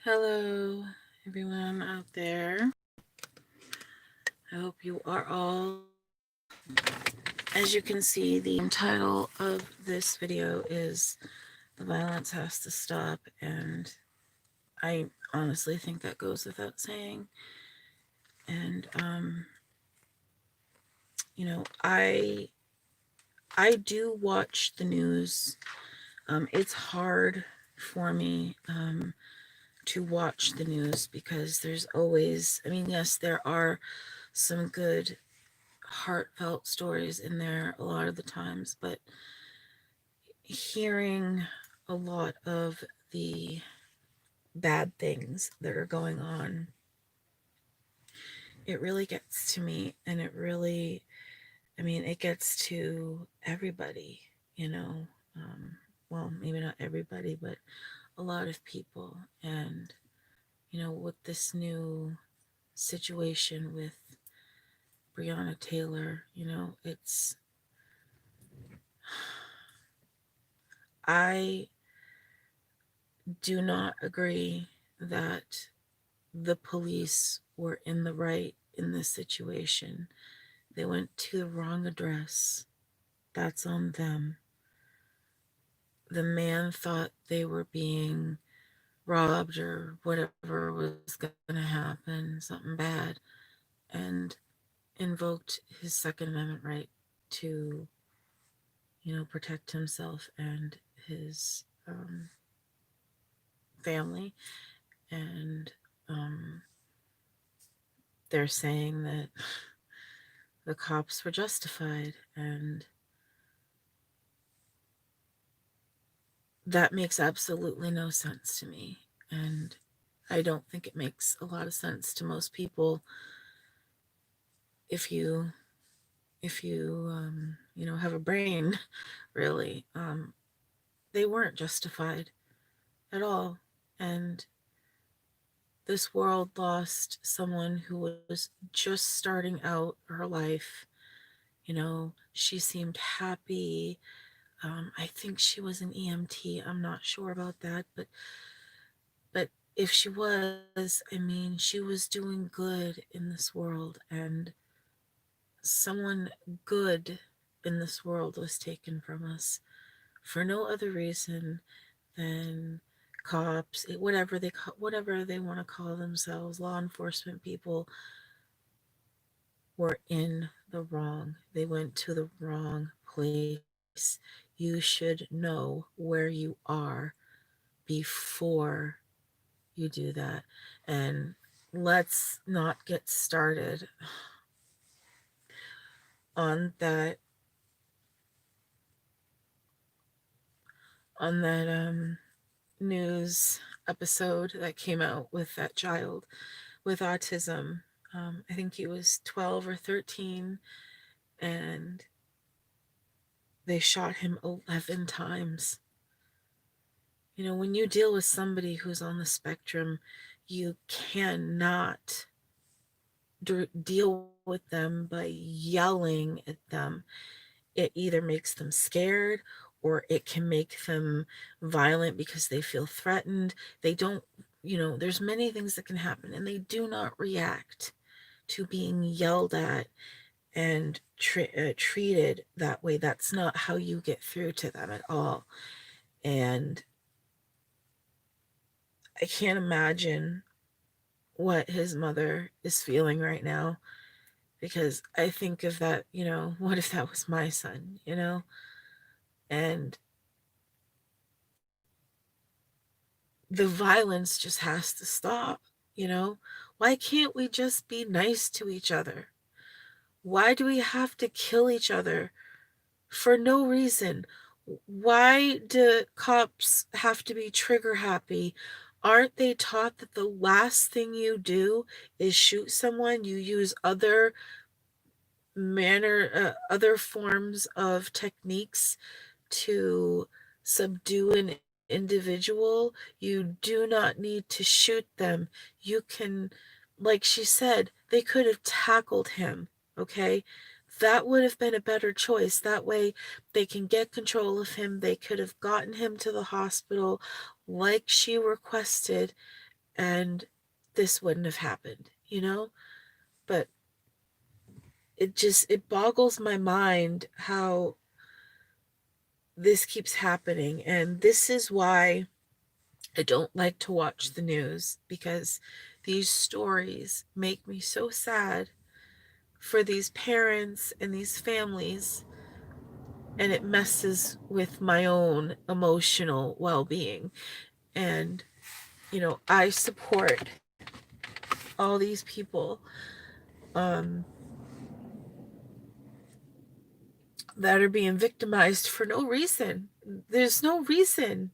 Hello, everyone out there. I hope you are all well. As you can see, the title of this video is The Violence Has to Stop, and I honestly think that goes without saying. And I do watch the news. It's hard for me to watch the news because there's always, yes, there are some good heartfelt stories in there a lot of the times, but hearing a lot of the bad things that are going on, it really gets to me, and it gets to everybody, you know. Well, maybe not everybody, but a lot of people. And, with this new situation with Breonna Taylor, I do not agree that the police were in the right in this situation. They went to the wrong address. That's on them. The man thought they were being robbed or whatever was going to happen, something bad, and invoked his Second Amendment right to, protect himself and his family. And um, they're saying that the cops were justified, and that makes absolutely no sense to me. And I don't think it makes a lot of sense to most people if you have a brain. Really, they weren't justified at all. And this world lost someone who was just starting out her life. She seemed happy. I think she was an EMT. I'm not sure about that, but if she was, she was doing good in this world, and someone good in this world was taken from us for no other reason than cops, whatever they want to call themselves, law enforcement people were in the wrong. They went to the wrong place. You should know where you are before you do that. And let's not get started on that news episode that came out with that child with autism. I think he was 12 or 13, and they shot him 11 times. When you deal with somebody who's on the spectrum, you cannot deal with them by yelling at them. It either makes them scared, or it can make them violent because they feel threatened. They don't, there's many things that can happen, and they do not react to being yelled at and treated that way. That's not how you get through to them at all. And I can't imagine what his mother is feeling right now, because I think of that, what if that was my son, And the violence just has to stop, you know? Why can't we just be nice to each other? Why do we have to kill each other for no reason? Why do cops have to be trigger happy? Aren't they taught that the last thing you do is shoot someone? You use other forms of techniques to subdue an individual. You do not need to shoot them. You can, like she said, they could have tackled him, okay? That would have been a better choice. That way they can get control of him. They could have gotten him to the hospital like she requested, and this wouldn't have happened, you know? But it boggles my mind how this keeps happening. And this is why I don't like to watch the news, because these stories make me so sad for these parents and these families, and it messes with my own emotional well-being. And I support all these people um, that are being victimized for no reason. There's no reason.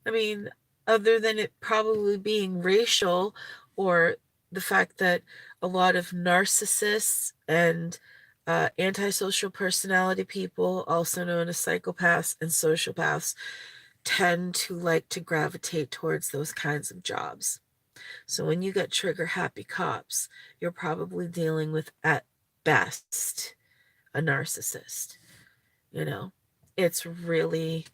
I mean, other than it probably being racial, or the fact that a lot of narcissists and antisocial personality people, also known as psychopaths and sociopaths, tend to like to gravitate towards those kinds of jobs. So when you get trigger happy cops, you're probably dealing with, at best, a narcissist. It's really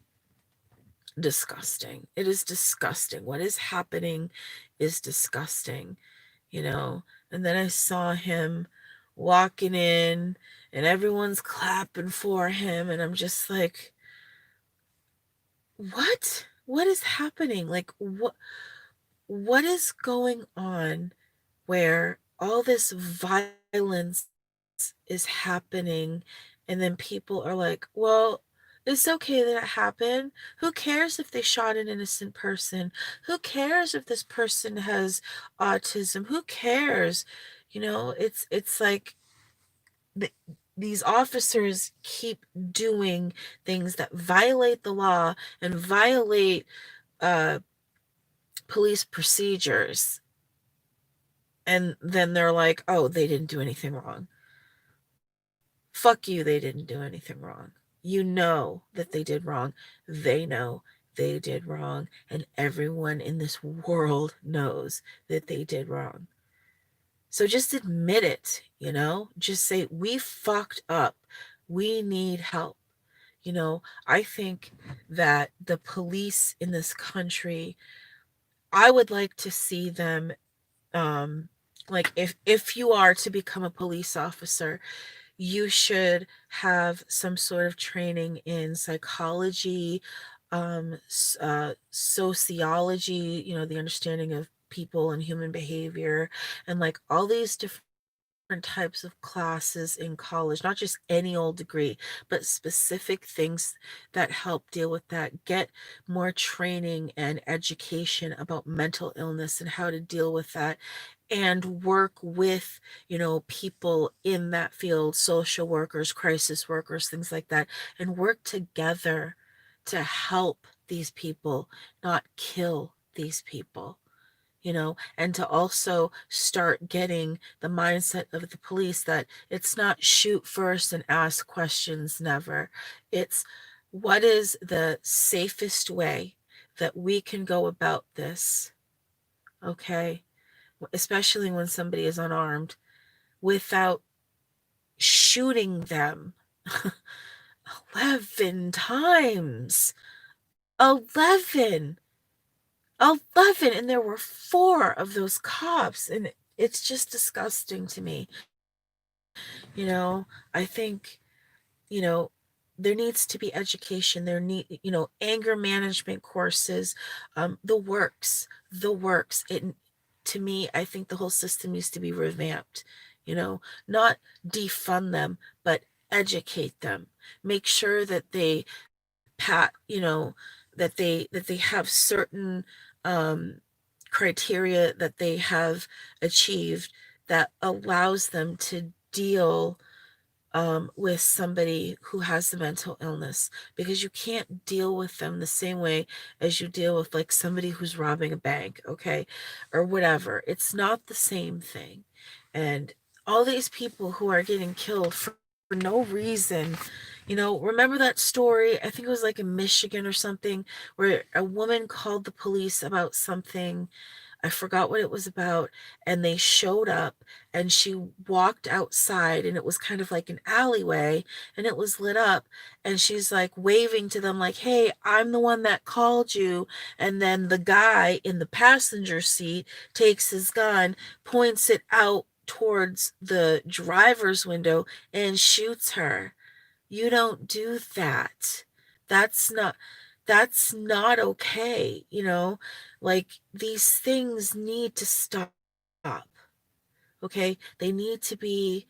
disgusting. It is disgusting. What is happening is disgusting, you know. And then I saw him walking in and everyone's clapping for him, and I'm just like, what is happening? Like, what is going on where all this violence is happening, and then people are like, well, it's okay that it happened. Who cares if they shot an innocent person? Who cares if this person has autism? Who cares? It's like the, these officers keep doing things that violate the law and violate uh, police procedures, and then they're like, oh, they didn't do anything wrong. Fuck you, they didn't do anything wrong. You know that they did wrong. They know they did wrong. And everyone in this world knows that they did wrong. So just admit it, Just say, we fucked up. We need help. I think that the police in this country, I would like to see them, like, if you are to become a police officer, you should have some sort of training in psychology, sociology, the understanding of people and human behavior, and like all these different types of classes in college, not just any old degree, but specific things that help deal with that. Get more training and education about mental illness and how to deal with that, and work with, people in that field, social workers, crisis workers, things like that, and work together to help these people, not kill these people. And to also start getting the mindset of the police that it's not shoot first and ask questions never. It's, what is the safest way that we can go about this, okay? Especially when somebody is unarmed, without shooting them 11 times. 11. 11, and there were 4 of those cops, and it's just disgusting to me. I think, there needs to be education. There need, anger management courses, the works. To me, I think the whole system needs to be revamped. Not defund them, but educate them. Make sure that they that they have certain criteria that they have achieved that allows them to deal with somebody who has the mental illness, because you can't deal with them the same way as you deal with like somebody who's robbing a bank, okay, or whatever. It's not the same thing. And all these people who are getting killed for no reason, remember that story? I think it was like in Michigan or something, where a woman called the police about something. I forgot what it was about, and they showed up, and she walked outside, and it was kind of like an alleyway, and it was lit up, and she's like waving to them like, "Hey, I'm the one that called you." And then the guy in the passenger seat takes his gun, points it out towards the driver's window, and shoots her. You don't do that. That's not that's not okay, you know? Like, these things need to stop, okay? They need to be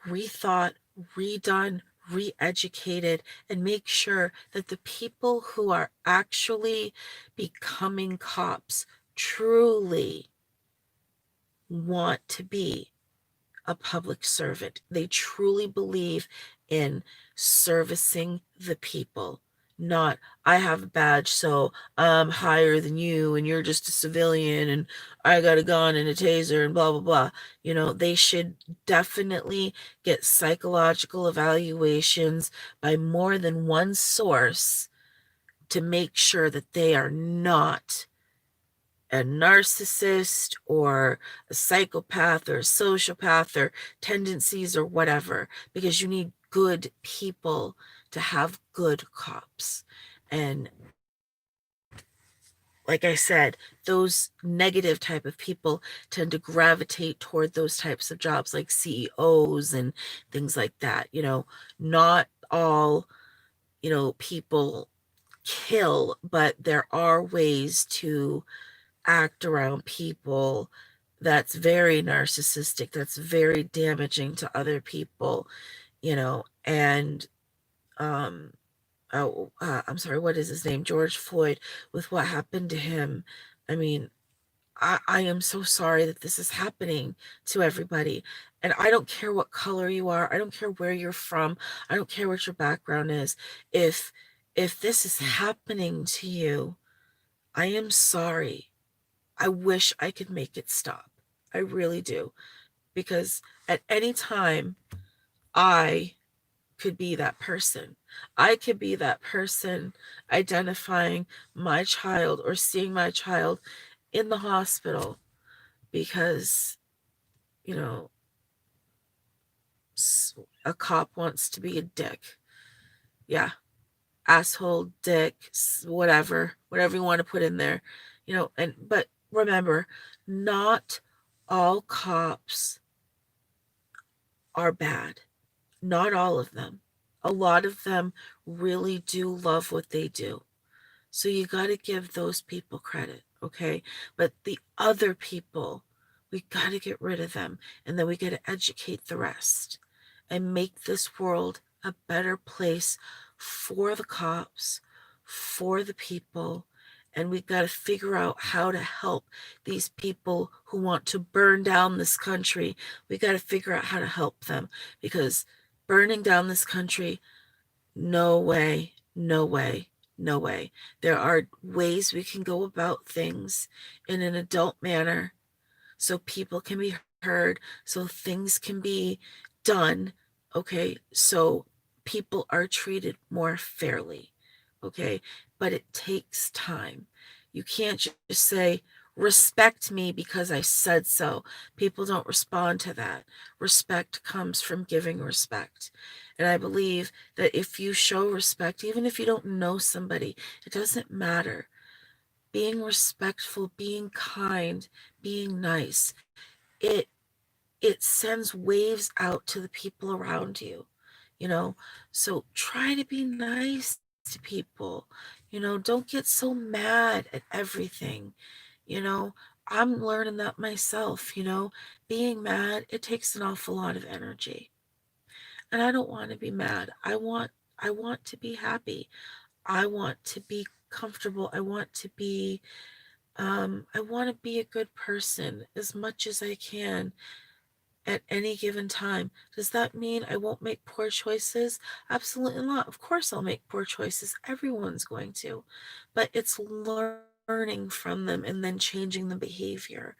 rethought, redone, re-educated, and make sure that the people who are actually becoming cops truly want to be a public servant. They truly believe in servicing the people, not I have a badge, so I'm higher than you, and you're just a civilian, and I got a gun and a taser, and blah, blah, blah. You know, they should definitely get psychological evaluations by more than one source to make sure that they are not a narcissist or a psychopath or a sociopath or tendencies or whatever, because you need good people to have good cops. And like I said, those negative type of people tend to gravitate toward those types of jobs like CEOs and things like that. You know, not all, people kill, but there are ways to act around people that's very narcissistic, that's very damaging to other people, and um I'm sorry, what is his name? George Floyd, with what happened to him. I mean, I am so sorry that this is happening to everybody. And I don't care what color you are, I don't care where you're from, I don't care what your background is. If this is happening to you, I am sorry. I wish I could make it stop. I really do. Because at any time, I could be that person. I could be that person identifying my child or seeing my child in the hospital because, you know, a cop wants to be a dick. Yeah, asshole, dick, whatever you want to put in there. But remember, not all cops are bad. Not all of them. A lot of them really do love what they do. So you got to give those people credit, okay? But the other people, we got to get rid of them. And then we got to educate the rest and make this world a better place for the cops, for the people. And we got to figure out how to help these people who want to burn down this country. We got to figure out how to help them, because burning down this country, no way, no way, no way. There are ways we can go about things in an adult manner so people can be heard, so things can be done, okay? So people are treated more fairly, okay? But it takes time. You can't just say, respect me because I said so. People don't respond to that. Respect comes from giving respect. And I believe that if you show respect, even if you don't know somebody, it doesn't matter. Being respectful, being kind, being nice, it it sends waves out to the people around you, you know? So try to be nice to people. Don't get so mad at everything. You know, I'm learning that myself, being mad, it takes an awful lot of energy. And I don't want to be mad. I want to be happy. I want to be comfortable. I want to be a good person as much as I can at any given time. Does that mean I won't make poor choices? Absolutely not. Of course, I'll make poor choices. Everyone's going to. But it's learning from them and then changing the behavior.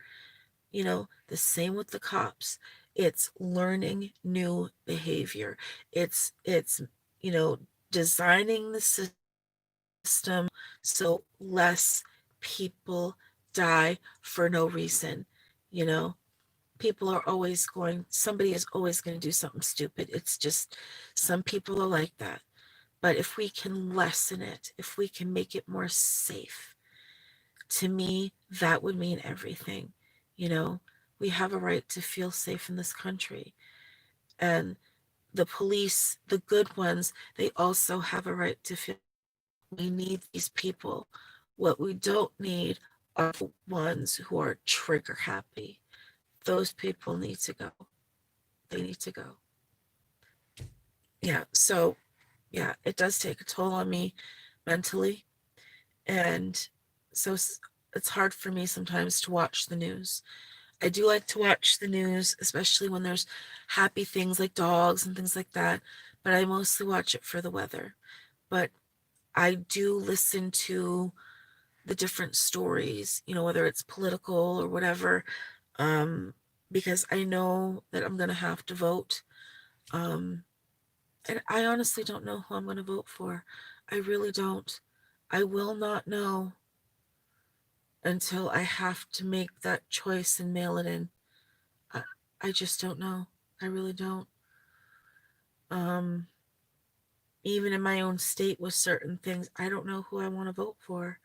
The same with the cops. It's learning new behavior. It's you know, designing the system so less people die for no reason. You know, people are always going, somebody is always going to do something stupid. It's just some people are like that. But if we can lessen it, if we can make it more safe, to me, that would mean everything. You know, we have a right to feel safe in this country. And the police, the good ones, they also have a right to feel. We need these people. What we don't need are the ones who are trigger happy. Those people need to go. They need to go. Yeah. So, yeah, it does take a toll on me mentally. And so it's hard for me sometimes to watch the news. I do like to watch the news, especially when there's happy things like dogs and things like that. But I mostly watch it for the weather. But I do listen to the different stories, whether it's political or whatever, um, because I know that I'm going to have to vote. Um, and I honestly don't know who I'm going to vote for. I really don't. I will not know until I have to make that choice and mail it in. I, I just don't know. I really don't. Um, Even in my own state with certain things, I don't know who I want to vote for.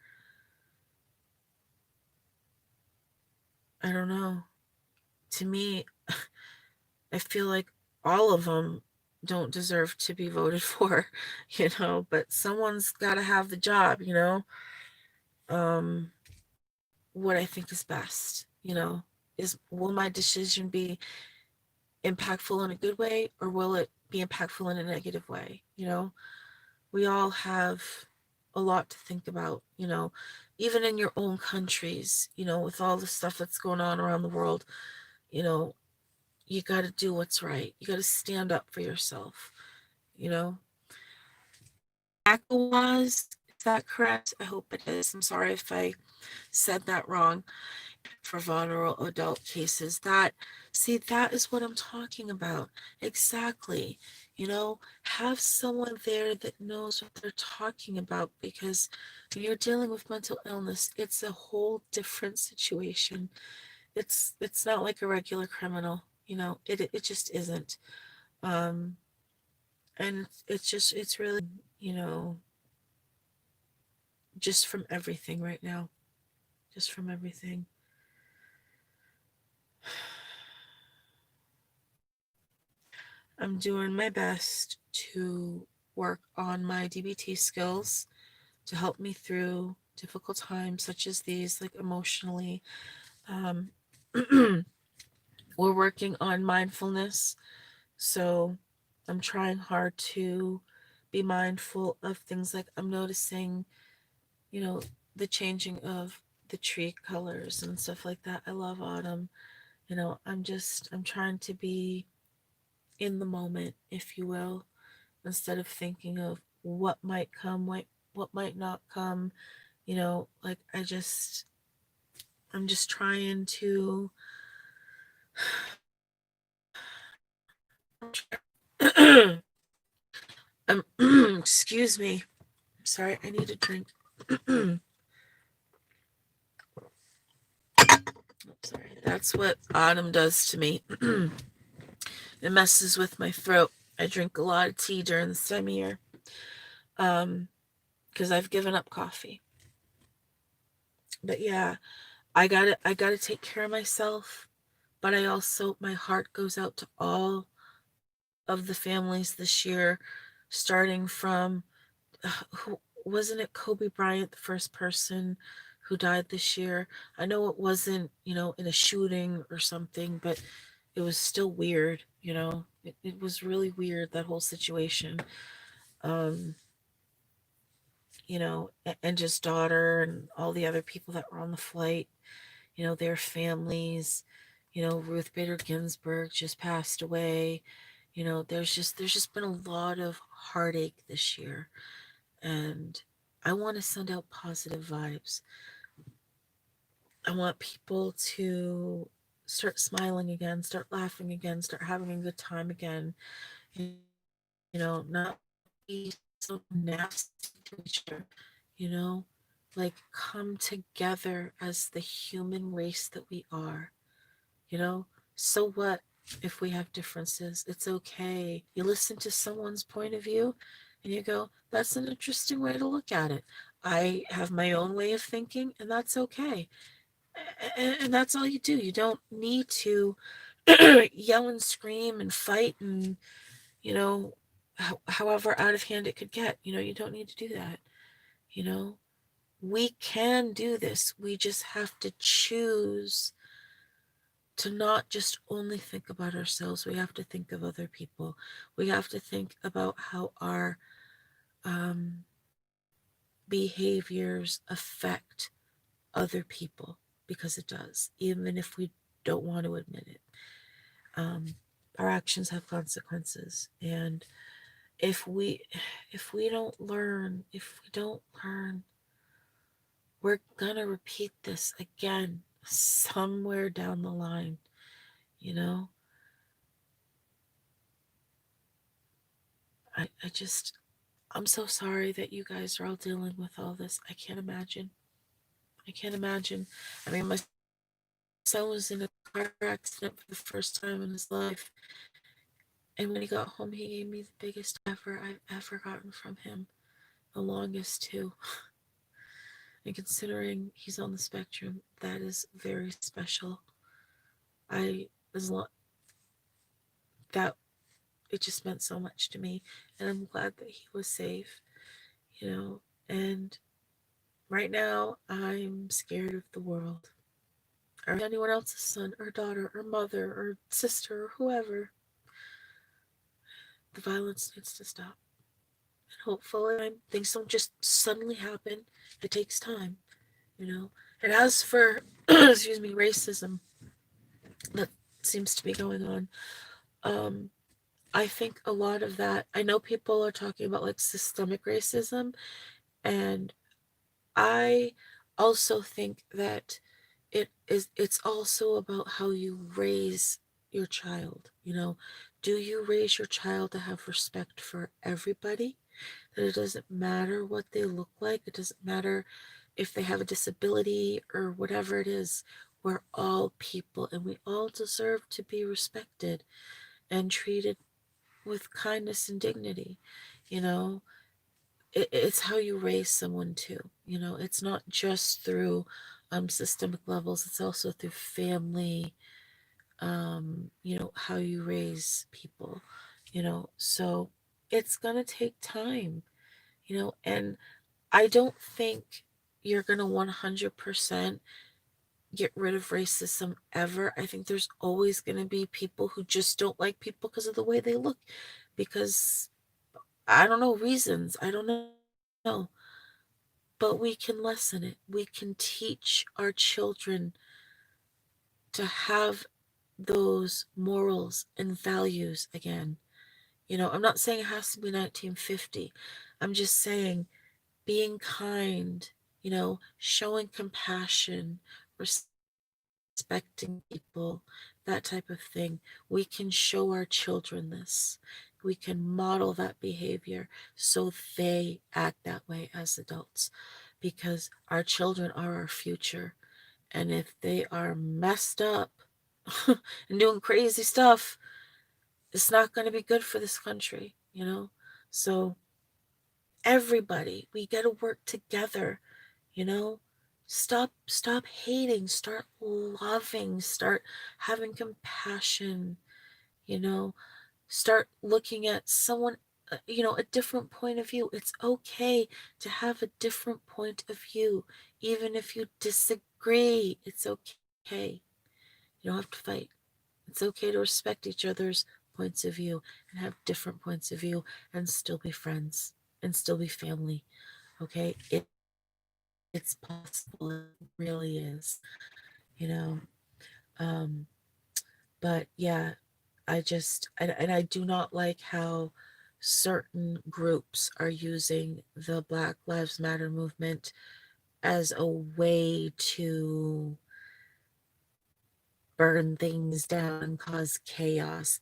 I don't know. To me, I feel like all of them don't deserve to be voted for, but someone's got to have the job, what I think is best, is will my decision be impactful in a good way or will it be impactful in a negative way, We all have a lot to think about, even in your own countries, with all the stuff that's going on around the world, you know, you got to do what's right. You got to stand up for yourself, you know. ACOWAS, is that correct? I hope it is. I'm sorry if I said that wrong. For vulnerable adult cases, that is what I'm talking about. Exactly. Have someone there that knows what they're talking about because when you're dealing with mental illness, it's a whole different situation. It's not like a regular criminal, it just isn't. Um and it's really, just from everything right now. Just from everything. I'm doing my best to work on my DBT skills to help me through difficult times such as these, like emotionally. Um, we're working on mindfulness, so I'm trying hard to be mindful of things like I'm noticing, you know, the changing of the tree colors and stuff like that. I love autumn. I'm trying to be in the moment, if you will, instead of thinking of what might come, what might not come. Like I'm just trying to excuse me. Sorry, I need a drink. Sorry, that's what autumn does to me. It messes with my throat. I drink a lot of tea during this time of year. Because I've given up coffee. But yeah, I gotta take care of myself. But I also, my heart goes out to all of the families this year, starting from who wasn't it Kobe Bryant, the first person who died this year? I know it wasn't, in a shooting or something, but it was still weird, It was really weird, that whole situation. Um, and just daughter and all the other people that were on the flight, their families, Ruth Bader Ginsburg just passed away. There's just been a lot of heartache this year. And I want to send out positive vibes. I want people to start smiling again, start laughing again, start having a good time again. Not be so nasty to each other, you know. like come together as the human race that we are, you know? So what if we have differences? It's okay. You listen to someone's point of view and you go, that's an interesting way to look at it. I have my own way of thinking, and that's okay. And that's all you do. You don't need to yell and scream and fight and, you know, however out of hand it could get. You don't need to do that. You know, we can do this. We just have to choose to not just only think about ourselves. We have to think of other people. We have to think about how our um, behaviors affect other people, because it does, even if we don't want to admit it. Um, our actions have consequences, and if we if we don't learn, we're gonna repeat this again somewhere down the line. You know, I just I'm so sorry that you guys are all dealing with all this. I can't imagine. I can't imagine. I mean, my son was in a car accident for the first time in his life. And when he got home, he gave me the biggest ever I've ever gotten from him. The longest, too. And considering he's on the spectrum, that is very special. I, as long, that, it just meant so much to me. And I'm glad that he was safe, you know. And right now, I'm scared of the world, or anyone else's son or daughter or mother or sister or whoever. The violence needs to stop. And hopefully, things don't just suddenly happen. It takes time, you know. And as for, excuse me, racism that seems to be going on, um, I think a lot of that, I know people are talking about like systemic racism, and I also think that it's also about how you raise your child. Do you raise your child to have respect for everybody? That it doesn't matter what they look like, it doesn't matter if they have a disability or whatever it is. We're all people and we all deserve to be respected and treated with kindness and dignity. You know, it's how you raise someone too. It's not just through systemic levels, it's also through family, how you raise people, so it's going to take time, and I don't think you're going to 100% get rid of racism ever. I think there's always going to be people who just don't like people because of the way they look, because I don't know reasons. I don't know. But we can lessen it. We can teach our children to have those morals and values again. I'm not saying it has to be 1950. I'm just saying being kind, showing compassion, respecting people, that type of thing. We can show our children this. We can model that behavior so they act that way as adults, because our children are our future. And if they are messed up and doing crazy stuff, it's not going to be good for this country. So, everybody, we got to work together, you know? Stop hating, start loving, start having compassion, you know? Start looking at someone, a different point of view. It's okay to have a different point of view, even if you disagree. It's okay. You don't have to fight. It's okay to respect each other's points of view and have different points of view and still be friends and still be family. Okay? It's possible. It really is. You know? Um, but yeah, and I do not like how certain groups are using the Black Lives Matter movement as a way to burn things down and cause chaos.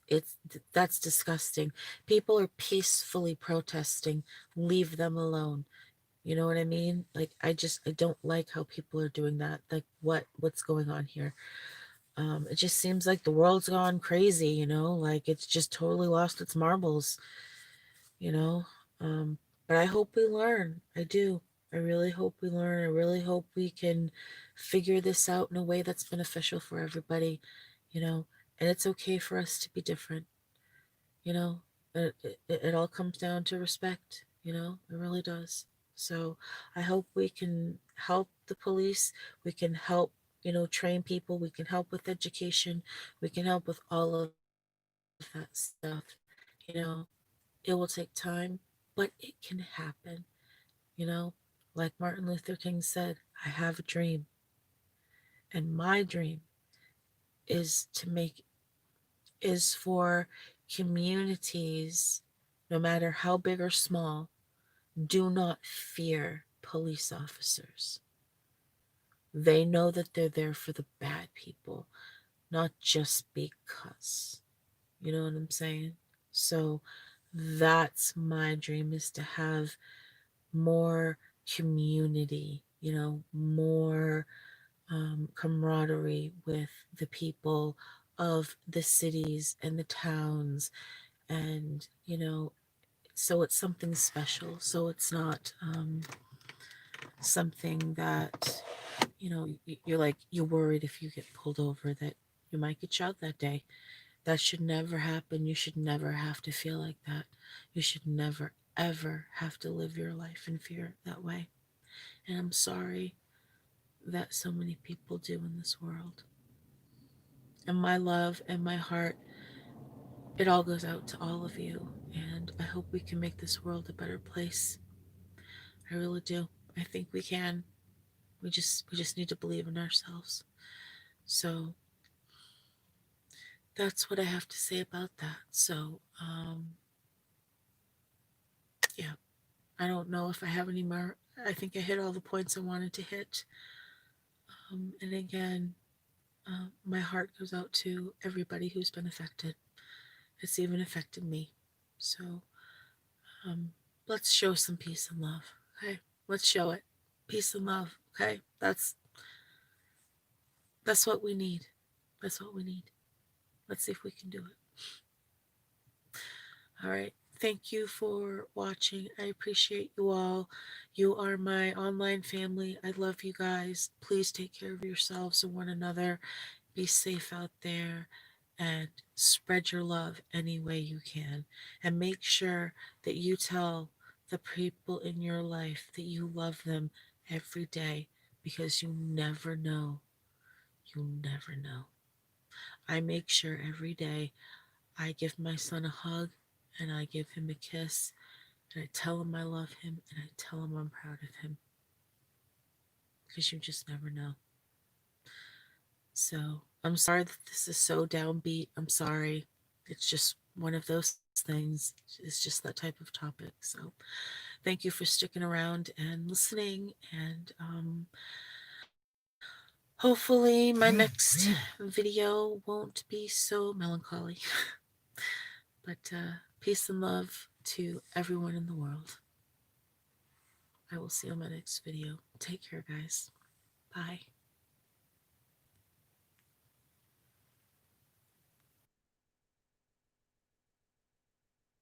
That's disgusting. People are peacefully protesting. Leave them alone. You know what I mean? Like I don't like how people are doing that. Like what's going on here? It just seems like the world's gone crazy, like it's just totally lost its marbles, you know. Um, but I hope we learn. I do. I really hope we learn. I really hope we can figure this out in a way that's beneficial for everybody, you know. And it's okay for us to be different, you know. It all comes down to respect, it really does. So I hope we can help the police. We can help, train people. We can help with education. We can help with all of that stuff. You know, it will take time, but it can happen. You know, like Martin Luther King said, I have a dream. And my dream is to make, is for communities, no matter how big or small, do not fear police officers. They know that they're there for the bad people, not just because. You know what I'm saying? So that's my dream, is to have more community, more camaraderie with the people of the cities and the towns. And, so it's something special. So it's not something that, you're like, you're worried if you get pulled over that you might get shot that day. That should never happen. You should never have to feel like that. You should never, ever have to live your life in fear that way. And I'm sorry that so many people do in this world. And my love and my heart, it all goes out to all of you. And I hope we can make this world a better place. I really do. I think we can. We just need to believe in ourselves. So that's what I have to say about that. So yeah, I don't know if I have any more. I think I hit all the points I wanted to hit. And again, my heart goes out to everybody who's been affected. It's even affected me. So um, let's show some peace and love. Okay, let's show it. Peace and love. Okay, that's what we need. That's what we need. Let's see if we can do it. All right. Thank you for watching. I appreciate you all. You are my online family. I love you guys. Please take care of yourselves and one another. Be safe out there and spread your love any way you can. And make sure that you tell the people in your life that you love them every day, because you never know. You never know. I make sure every day I give my son a hug and I give him a kiss and I tell him I love him and I tell him I'm proud of him, because you just never know. So I'm sorry that this is so downbeat. I'm sorry. It's just one of those things. It's just that type of topic. So thank you for sticking around and listening. And hopefully my next video won't be so melancholy. But peace and love to everyone in the world. I will see you on my next video. Take care, guys. Bye.